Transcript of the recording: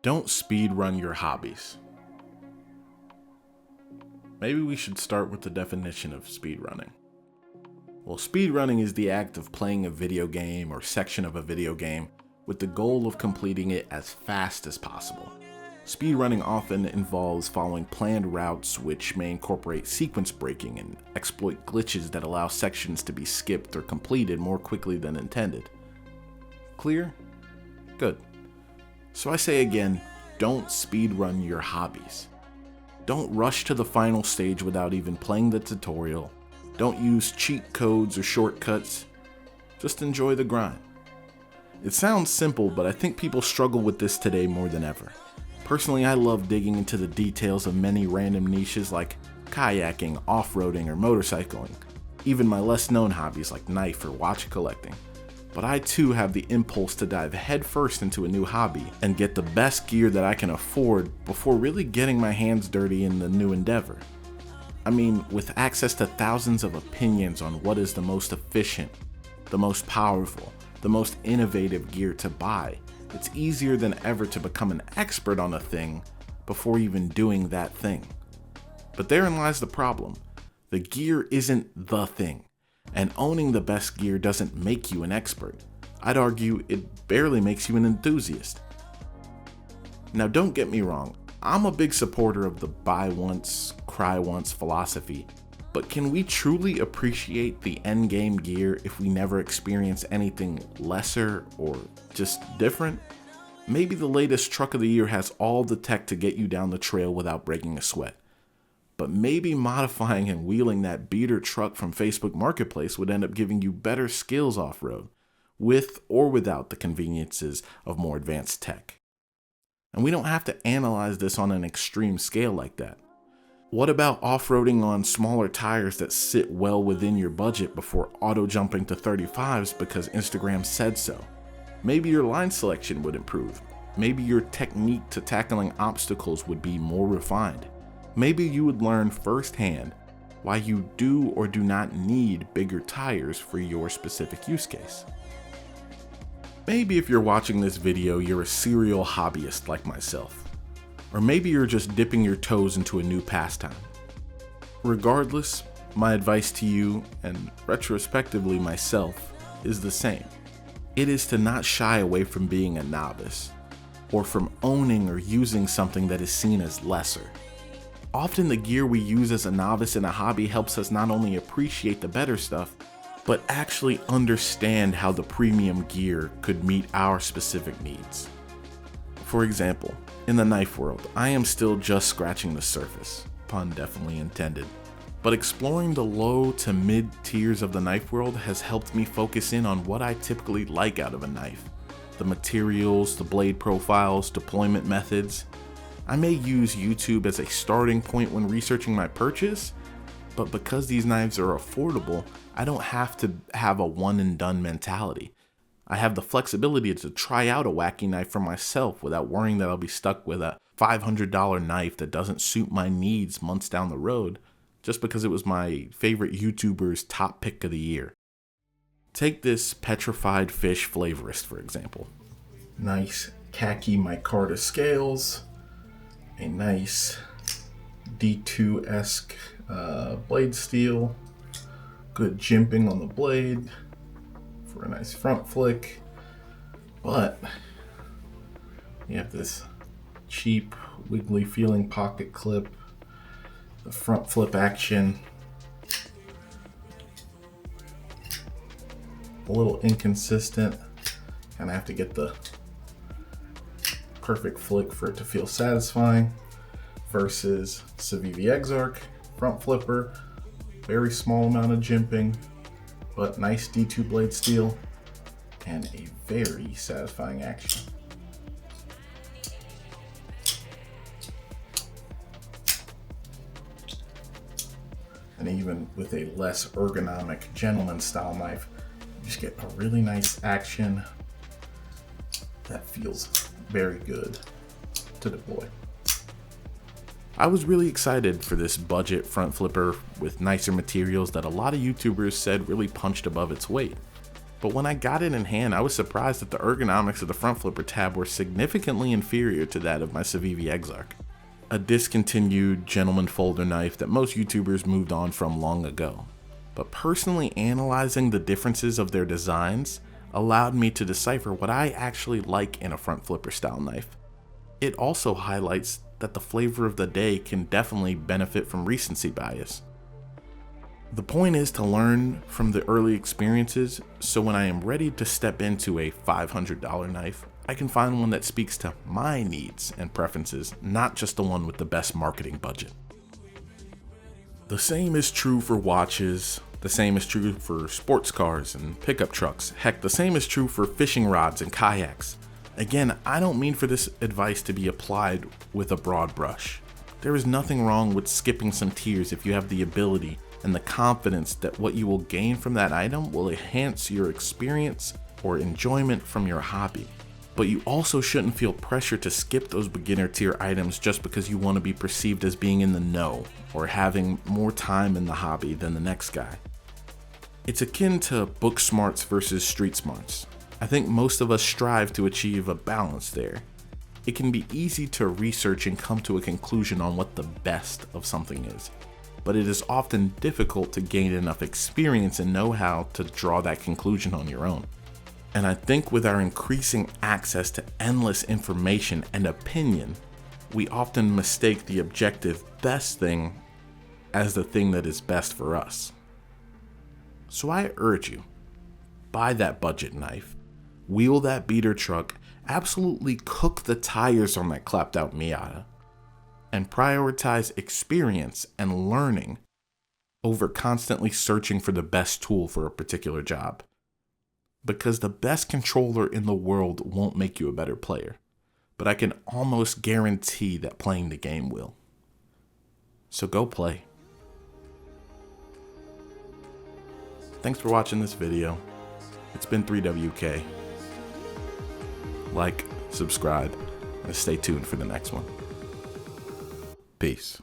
Don't speedrun your hobbies. Maybe we should start with the definition of speedrunning. Well, speedrunning is the act of playing a video game or section of a video game with the goal of completing it as fast as possible. Speedrunning often involves following planned routes which may incorporate sequence breaking and exploit glitches that allow sections to be skipped or completed more quickly than intended. Clear? Good. So I say again, don't speedrun your hobbies. Don't rush to the final stage without even playing the tutorial. Don't use cheat codes or shortcuts. Just enjoy the grind. It sounds simple, but I think people struggle with this today more than ever. Personally, I love digging into the details of many random niches like kayaking, off-roading, or motorcycling, even my less known hobbies like knife or watch collecting. But I too have the impulse to dive headfirst into a new hobby and get the best gear that I can afford before really getting my hands dirty in the new endeavor. I mean, with access to thousands of opinions on what is the most efficient, the most powerful, the most innovative gear to buy, it's easier than ever to become an expert on a thing before even doing that thing. But therein lies the problem. The gear isn't the thing, and owning the best gear doesn't make you an expert. I'd argue it barely makes you an enthusiast. Now don't get me wrong, I'm a big supporter of the buy once, cry once philosophy, but can we truly appreciate the endgame gear if we never experience anything lesser or just different? Maybe the latest truck of the year has all the tech to get you down the trail without breaking a sweat. But maybe modifying and wheeling that beater truck from Facebook Marketplace would end up giving you better skills off-road, with or without the conveniences of more advanced tech. And we don't have to analyze this on an extreme scale like that. What about off-roading on smaller tires that sit well within your budget before auto-jumping to 35s because Instagram said so? Maybe your line selection would improve. Maybe your technique to tackling obstacles would be more refined. Maybe you would learn firsthand why you do or do not need bigger tires for your specific use case. Maybe if you're watching this video, you're a serial hobbyist like myself. Or maybe you're just dipping your toes into a new pastime. Regardless, my advice to you, and retrospectively myself, is the same. It is to not shy away from being a novice, or from owning or using something that is seen as lesser. Often the gear we use as a novice in a hobby helps us not only appreciate the better stuff, but actually understand how the premium gear could meet our specific needs. For example, in the knife world, I am still just scratching the surface, pun definitely intended. But exploring the low to mid tiers of the knife world has helped me focus in on what I typically like out of a knife. The materials, the blade profiles, deployment methods. I may use YouTube as a starting point when researching my purchase, but because these knives are affordable, I don't have to have a one and done mentality. I have the flexibility to try out a wacky knife for myself without worrying that I'll be stuck with a $500 knife that doesn't suit my needs months down the road, just because it was my favorite YouTuber's top pick of the year. Take this petrified fish flavorist, for example. Nice khaki micarta scales, a nice D2-esque blade steel, good jimping on the blade for a nice front flick, but you have this cheap, wiggly feeling pocket clip, the front flip action, a little inconsistent, kind of have to get the perfect flick for it to feel satisfying, versus Civivi Exarch, front flipper, very small amount of jimping, but nice D2 blade steel, and a very satisfying action. And even with a less ergonomic gentleman style knife, you just get a really nice action that feels very good to deploy. I was really excited for this budget front flipper with nicer materials that a lot of YouTubers said really punched above its weight. but when I got it in hand, I was surprised that the ergonomics of the front flipper tab were significantly inferior to that of my Civivi Exarch, a discontinued gentleman folder knife that most YouTubers moved on from long ago. But personally analyzing the differences of their designs allowed me to decipher what I actually like in a front flipper style knife. It also highlights that the flavor of the day can definitely benefit from recency bias. The point is to learn from the early experiences, so when I am ready to step into a $500 knife, I can find one that speaks to my needs and preferences, not just the one with the best marketing budget. The same is true for watches, the same is true for sports cars and pickup trucks. Heck, the same is true for fishing rods and kayaks. Again, I don't mean for this advice to be applied with a broad brush. There is nothing wrong with skipping some tiers if you have the ability and the confidence that what you will gain from that item will enhance your experience or enjoyment from your hobby. But you also shouldn't feel pressure to skip those beginner tier items just because you want to be perceived as being in the know or having more time in the hobby than the next guy. It's akin to book smarts versus street smarts. I think most of us strive to achieve a balance there. It can be easy to research and come to a conclusion on what the best of something is, but it is often difficult to gain enough experience and know-how to draw that conclusion on your own. And I think with our increasing access to endless information and opinion, we often mistake the objective best thing as the thing that is best for us. So I urge you, buy that budget knife, wheel that beater truck, absolutely cook the tires on that clapped out Miata, and prioritize experience and learning over constantly searching for the best tool for a particular job. Because the best controller in the world won't make you a better player, but I can almost guarantee that playing the game will. So go play. Thanks for watching this video. It's been 3WK. Like, subscribe, and stay tuned for the next one. Peace.